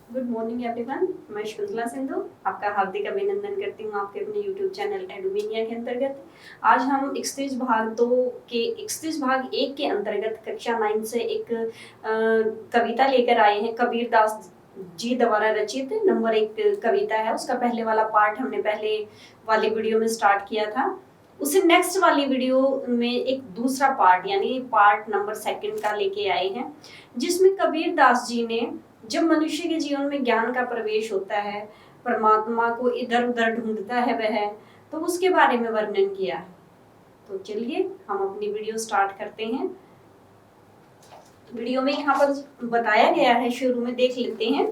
Good morning everyone. मैं शकुंतला सिंधु आपका हार्दिक अभिनंदन करती हूँ आपके अपने यूट्यूब चैनल एडुमिनिया के अंतर्गत। आज हम 31 भाग 2 के 31 भाग 1 के अंतर्गत कक्षा 9 से एक कविता लेकर आए हैं। कबीर दास जी द्वारा रचित नंबर 1 कविता है। उसका पहले वाला पार्ट हमने पहले वाली वीडियो में स्टार्ट किया था। उसी नेक्स्ट वाली वीडियो में एक दूसरा पार्ट यानी पार्ट नंबर 2 का लेके आए हैं, जिसमें कबीर दास जी ने जब मनुष्य के जीवन में ज्ञान का प्रवेश होता है, परमात्मा को इधर उधर ढूंढता है वह, तो उसके बारे में वर्णन किया है। तो चलिए हम अपनी वीडियो स्टार्ट करते हैं। वीडियो में यहाँ पर बताया गया है, शुरू में देख लेते हैं।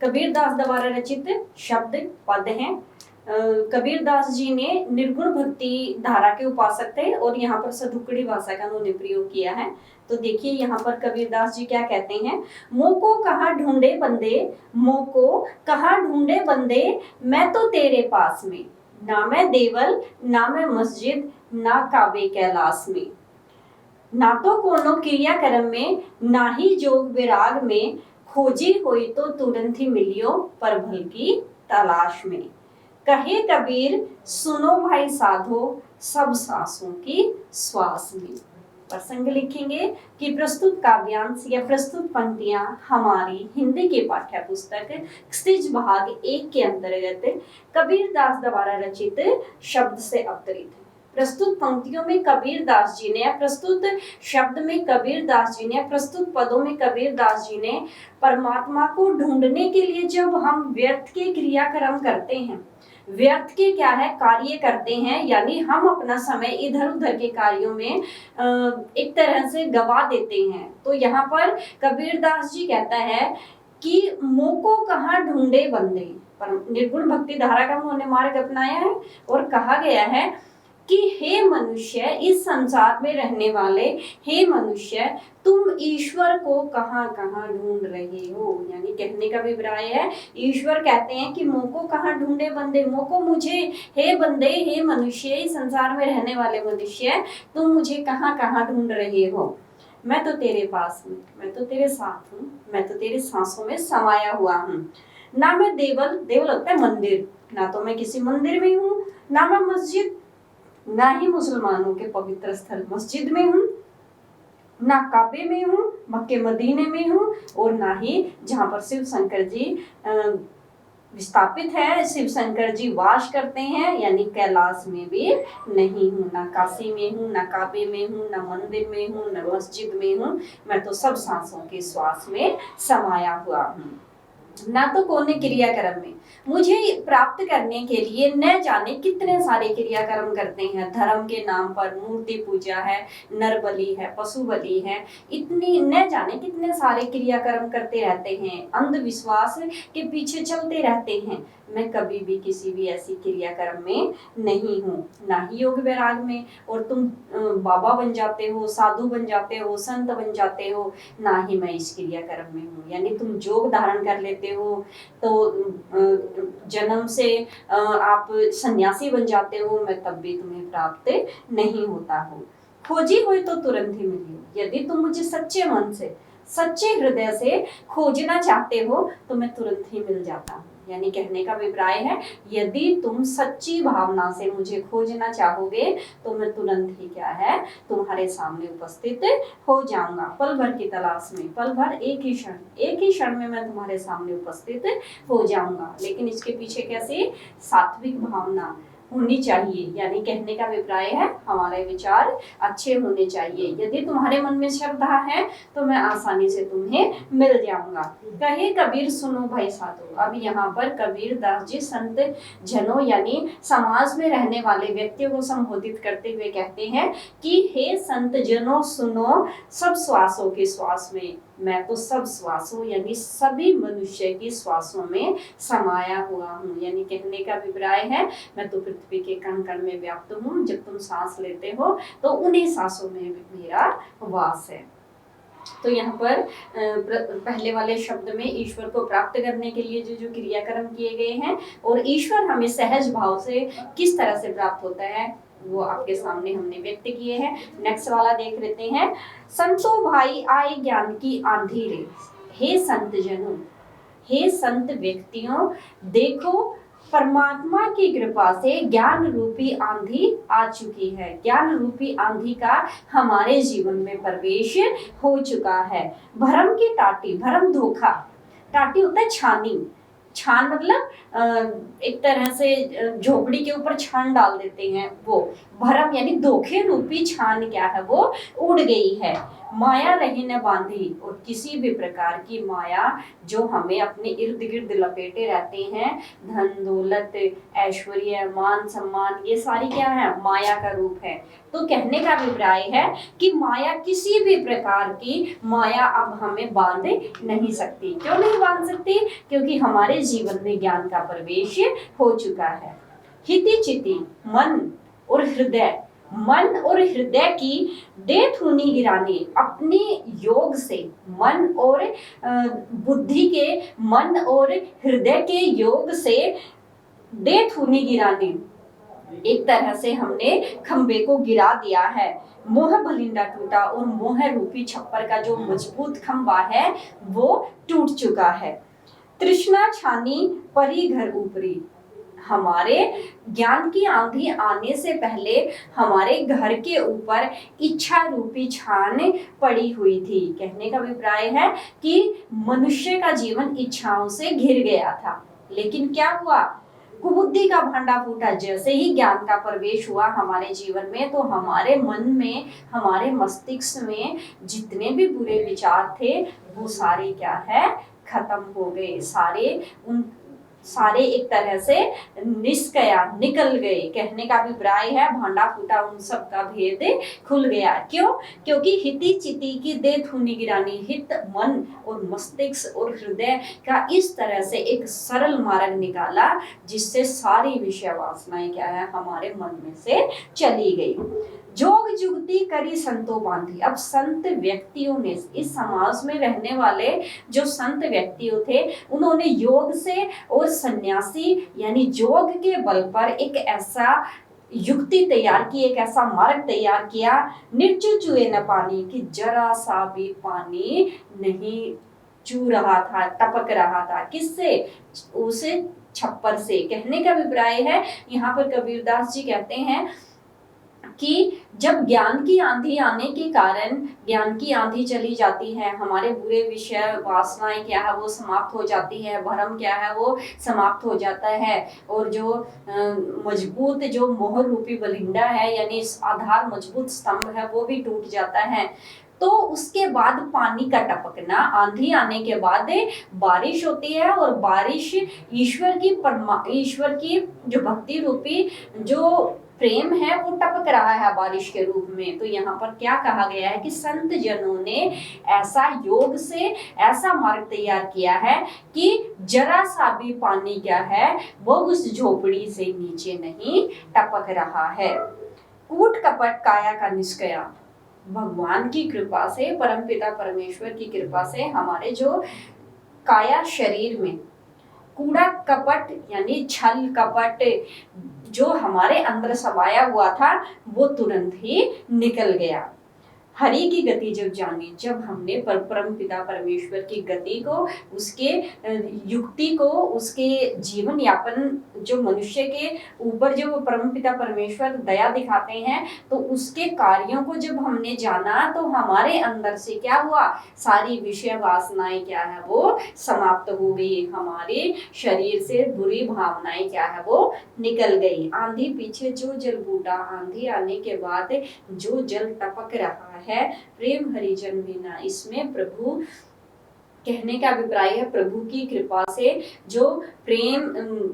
कबीर दास द्वारा रचित शब्द पद हैं। कबीर दास जी ने निर्गुण भक्ति धारा के उपासक थे और यहाँ पर सदुकड़ी भाषा का उन्होंने प्रयोग किया है। तो देखिए यहाँ पर कबीर दास जी क्या कहते हैं। मोको कहाँ ढूंढे बंदे, मोको कहाँ ढूंढे बंदे, मैं तो तेरे पास में, ना मैं देवल ना मैं मस्जिद ना काबे कैलाश में, ना तो कोनो क्रिया कर्म में ना ही जोग विराग में, खोजी हुई तो तुरंत ही मिलियो पर भल की तलाश में। कहे कबीर सुनो भाई साधो, सब सांसों की श्वास में। प्रसंग लिखेंगे कि प्रस्तुत काव्यांश या प्रस्तुत पंक्तियां हमारी हिंदी के पाठ्य पुस्तक 31 भाग 1 के अंतर्गत कबीर दास द्वारा रचित शब्द से अवतरित है। प्रस्तुत पंक्तियों में कबीर दास जी ने, प्रस्तुत शब्द में कबीर दास जी ने, प्रस्तुत पदों में कबीर दास जी ने परमात्मा को ढूंढने के लिए जब हम व्यर्थ के क्रियाक्रम करते हैं, व्यर्थ के क्या है कार्य करते हैं, यानी हम अपना समय इधर उधर के कार्यों में एक तरह से गवा देते हैं, तो यहाँ पर कबीर दास जी कहता है कि मोको कहाँ ढूंढे बंदे। पर निर्गुण भक्ति धारा का उन्होंने मार्ग अपनाया है और कहा गया है कि हे मनुष्य, इस संसार में रहने वाले हे मनुष्य, तुम ईश्वर को कहाँ कहाँ ढूंढ रहे हो। यानी कहने का अभिप्राय है, ईश्वर कहते हैं कि मोको कहाँ ढूंढे बंदे, मोको मुझे, हे बंदे हे मनुष्य, इस संसार में रहने वाले मनुष्य, तुम मुझे कहाँ कहाँ ढूंढ रहे हो। मैं तो तेरे पास हूँ, मैं तो तेरे साथ हूँ, मैं तो तेरे सांसों में समाया हुआ हूँ। ना मैं देवल, देवल होता है मंदिर, ना तो मैं किसी मंदिर में हूँ, ना मैं मस्जिद, ना ही मुसलमानों के पवित्र स्थल मस्जिद में हूँ, ना काबे में हूँ, मक्के मदीने में हूँ, और ना ही जहाँ पर शिव शंकर जी विस्थापित है, शिव शंकर जी वास करते हैं, यानी कैलाश में भी नहीं हूँ। ना काशी में हूँ, ना काबे में हूँ, ना मंदिर में हूँ, ना मस्जिद में हूँ, मैं तो सब सांसों के श्वास में समाया हुआ हूँ। ना तो कोने क्रियाक्रम में, मुझे प्राप्त करने के लिए न जाने कितने सारे क्रियाक्रम करते हैं। धर्म के नाम पर मूर्ति पूजा है, नर बलि है, पशु बलि है, इतनी न जाने कितने सारे क्रियाक्रम करते रहते हैं, अंधविश्वास के पीछे चलते रहते हैं। मैं कभी भी किसी भी ऐसी क्रियाक्रम में नहीं हूँ, ना ही योग वैराग में। और तुम बाबा बन जाते हो, साधु बन जाते हो, संत बन जाते हो, ना ही मैं इस क्रियाक्रम में हूँ। यानी तुम जोग धारण कर लेते हो तो जन्म से आप सन्यासी बन जाते हो, मैं तब भी तुम्हें प्राप्त नहीं होता हूँ। खोजी हुई तो तुरंत ही मिली, यदि तुम मुझे सच्चे मन से, सच्चे हृदय से खोजना चाहते हो तो मैं तुरंत ही मिल जाता हूँ। यानी कहने का अभिप्राय है, यदि तुम सच्ची भावना से मुझे खोजना चाहोगे तो मैं तुरंत ही क्या है तुम्हारे सामने उपस्थित हो जाऊंगा। पल भर की तलाश में, पल भर, एक ही क्षण में मैं तुम्हारे सामने उपस्थित हो जाऊंगा। लेकिन इसके पीछे कैसे सात्विक भावना होनी चाहिए, यानी कहने का अभिप्राय है हमारे विचार अच्छे होने चाहिए। यदि तुम्हारे मन में श्रद्धा है तो मैं आसानी से तुम्हें मिल जाऊंगा। कहे कबीर सुनो भाई साधो। अब यहाँ पर कबीर दास जी संत जनों यानी समाज में रहने वाले व्यक्तियों को संबोधित करते हुए कहते हैं कि हे संत जनों सुनो, सब श्वासों के श्वास में, मैं तो सब श्वासों यानी सभी मनुष्य की श्वासों में समाया हुआ हूँ। यानी कहने का अभिप्राय है, मैं तो पृथ्वी के कण कण में व्याप्त हूँ। जब तुम सांस लेते हो तो उन्हीं सांसों में मेरा वास है। तो यहाँ पर पहले वाले शब्द में ईश्वर को प्राप्त करने के लिए जो क्रियाक्रम किए गए हैं और ईश्वर हमें सहज भाव से किस तरह से प्राप्त होता है वो आपके सामने हमने व्यक्त किए हैं। नेक्स्ट वाला देख लेते हैं। संतो भाई आए ज्ञान की आंधी रे, हे संत जनों, हे संत व्यक्तियों, देखो परमात्मा की कृपा से ज्ञान रूपी आंधी आ चुकी है। ज्ञान रूपी आंधी का हमारे जीवन में प्रवेश हो चुका है। भरम की टाटी, भरम धोखा, टाटी होता है छानी, छान मतलब एक तरह से झोपड़ी के ऊपर छान डाल देते हैं, वो भरम यानी धोखे रूपी छान क्या है, वो उड़ गई है। माया रही न बांधी, और किसी भी प्रकार की माया जो हमें अपने इर्द गिर्द लपेटे रहते हैं, धन दौलत ऐश्वर्य मान सम्मान, ये सारी क्या है, माया का रूप है। तो कहने का अभिप्राय है कि माया, किसी भी प्रकार की माया अब हमें बांध नहीं सकती। क्यों नहीं बांध सकती? क्योंकि हमारे जीवन में ज्ञान का प्रवेश हो चुका है। हिति चिति, मन और हृदय, मन और हृदय की देथुनी गिरानी, अपने योग से मन और बुद्धि के, मन और हृदय के योग से देथुनी गिरानी, एक तरह से हमने खंबे को गिरा दिया है। मोह भलिंडा टूटा, और मोह रूपी छप्पर का जो मजबूत खंबा है वो टूट चुका है। तृष्णा छानी परी घर ऊपरी, हमारे ज्ञान की आंधी आने से पहले हमारे घर के ऊपर इच्छा रूपी छान पड़ी हुई थी। कहने का अभिप्राय है कि मनुष्य का जीवन इच्छाओं से घिर गया था, लेकिन क्या हुआ, कुबुद्धि का भांडा फूटा। जैसे ही ज्ञान का प्रवेश हुआ हमारे जीवन में, तो हमारे मन में, हमारे मस्तिष्क में जितने भी बुरे विचार थे वो सारे क्या है, खत्म हो गए। सारे एक तरह से निष्क्रिया निकल गए। कहने का अभिप्राय है भांडा फूटा, उन सब का भेद खुल गया। क्यों? क्योंकि हिति चिति की देथुनी गिरानी, हित मन और मस्तिष्क और हृदय का इस तरह से एक सरल मार्ग निकाला, जिससे सारी विषय वासनाएं क्या है, हमारे मन में से चली गई। जोग जुगती करी संतो बांधी, अब संत व्यक्तियों ने, इस समाज में रहने वाले जो संत व्यक्ति थे, उन्होंने योग से और सन्यासी यानी जोग के बल पर एक ऐसा युक्ति तैयार की, एक ऐसा मार्ग तैयार किया, निर्चु चुए न पानी, कि जरा सा भी पानी नहीं चू रहा था, टपक रहा था। किससे? उसे छप्पर से। कहने का अभिप्राय है, यहाँ पर कबीरदास जी कहते हैं कि जब ज्ञान की आंधी आने के कारण, ज्ञान की आंधी चली जाती है, हमारे बुरे विषय वासनाएं क्या है वो समाप्त हो जाती है, भरम क्या है वो समाप्त हो जाता है, और जो मजबूत जो मोह रूपी बलिंडा है यानी आधार मजबूत स्तंभ है वो भी टूट जाता है। तो उसके बाद पानी का टपकना, आंधी आने के बाद बारिश होती है, और बारिश ईश्वर की जो भक्ति रूपी जो प्रेम है वो टपक रहा है बारिश के रूप में। तो यहाँ पर क्या कहा गया है कि संत जनों ने ऐसा योग से ऐसा मार्ग तैयार किया है कि जरा सा भी पानी क्या है वो उस झोपड़ी से नीचे नहीं टपक रहा है। कूट कपट काया का निष्क्रिया, भगवान की कृपा से, परमपिता परमेश्वर की कृपा से हमारे जो काया शरीर में कूड़ा कपट यानी छल कपट जो हमारे अंदर समाया हुआ था वो तुरंत ही निकल गया। हरि की गति जब जानी, जब हमने परम पिता परमेश्वर की गति को, उसके युक्ति को, उसके जीवन यापन जो मनुष्य के ऊपर जो परम पिता परमेश्वर दया दिखाते हैं, तो उसके कार्यों को जब हमने जाना तो हमारे अंदर से क्या हुआ, सारी विषय वासनाएं क्या है वो समाप्त हो गई, हमारे शरीर से बुरी भावनाएं क्या है वो निकल गई। आंधी पीछे जो जल बूटा, आंधी आने के बाद जो जल टपक रहा है, प्रेम हरिजन बिना, इसमें प्रभु, कहने का अभिप्राय है प्रभु की कृपा से जो प्रेम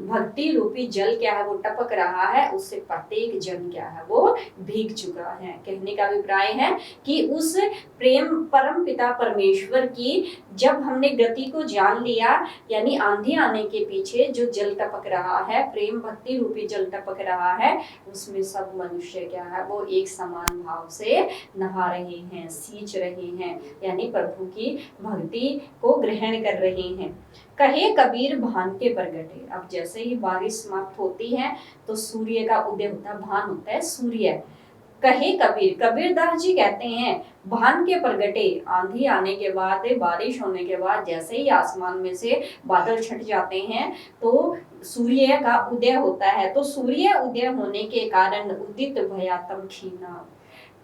भक्ति रूपी जल क्या है वो टपक रहा है, उससे प्रत्येक जन क्या है वो भीग चुका है। कहने का अभिप्राय है कि उस प्रेम परम पिता परमेश्वर की जब हमने गति को जान लिया, यानी आंधी आने के पीछे जो जल टपक रहा है, प्रेम भक्ति रूपी जल टपक रहा है, उसमें सब मनुष्य क्या है वो एक समान भाव से नहा रहे हैं, सींच रहे हैं, यानी प्रभु की भक्ति को ग्रहण कर रहे हैं। कहे कबीर भान के प्रगटे, अब जैसे ही बारिश समाप्त होती है तो सूर्य का उदय होता है, भान होता है सूर्य, कहे कबीर, कबीरदास जी कहते हैं भान के प्रगटे, आंधी आने के बाद, बारिश होने के बाद जैसे ही आसमान में से बादल छट जाते हैं तो सूर्य का उदय होता है। तो सूर्य उदय होने के कारण उदित भया तम खीना,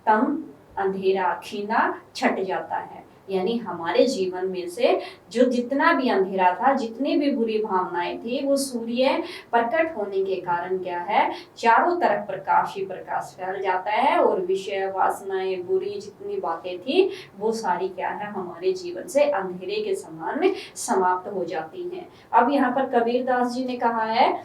तम अंधेरा, खीना छट जाता है। यानी हमारे जीवन में से जो जितना भी अंधेरा था, जितनी भी बुरी भावनाएं थी, वो सूर्य प्रकट होने के कारण क्या है, चारों तरफ प्रकाश ही प्रकाश फैल जाता है और विषय वासनाएं बुरी जितनी बातें थी वो सारी क्या है, हमारे जीवन से अंधेरे के समान समाप्त हो जाती हैं। अब यहाँ पर कबीरदास जी ने कहा है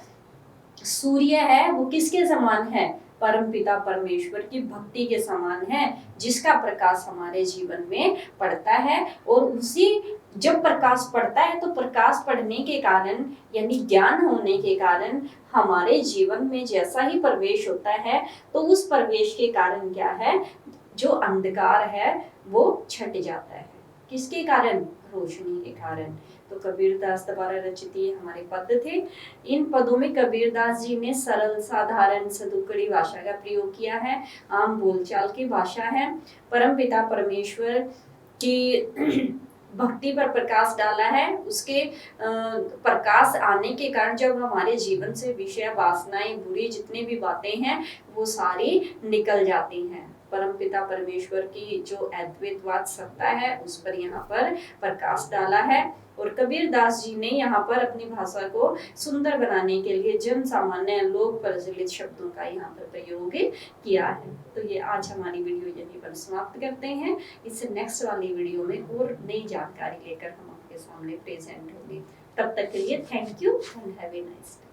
सूर्य है वो किसके समान है, परम पिता परमेश्वर की भक्ति के समान है, जिसका प्रकाश हमारे जीवन में पड़ता है। और उसी जब प्रकाश पड़ता है तो प्रकाश पड़ने के कारण यानी ज्ञान होने के कारण हमारे जीवन में जैसा ही प्रवेश होता है तो उस प्रवेश के कारण क्या है, जो अंधकार है वो छट जाता है। किसके कारण, रोशनी के कारण। तो कबीरदास द्वारा रचित ये हमारे पद थे। इन पदों में कबीरदास जी ने सरल साधारण सदुक्कड़ी भाषा का प्रयोग किया है, आम बोलचाल की भाषा है। परमपिता परमेश्वर की भक्ति पर प्रकाश डाला है। उसके प्रकाश आने के कारण जब हमारे जीवन से विषय वासनाएं बुरी जितनी भी बातें हैं वो सारी निकल जाती हैं। परमपिता परमेश्वर की जो अद्वैतवाद सत्ता है उस पर यहाँ पर प्रकाश डाला है। और कबीरदास जी ने यहाँ पर अपनी भाषा को सुंदर बनाने के लिए जन सामान्य लोक प्रचलित शब्दों का यहाँ पर प्रयोग किया है। तो ये आज हमारी वीडियो यहीं पर समाप्त करते हैं। इससे नेक्स्ट वाली वीडियो में और नई जानकारी लेकर हम आपके सामने प्रेजेंट होंगे। तब तक के लिए thank you and have a nice day.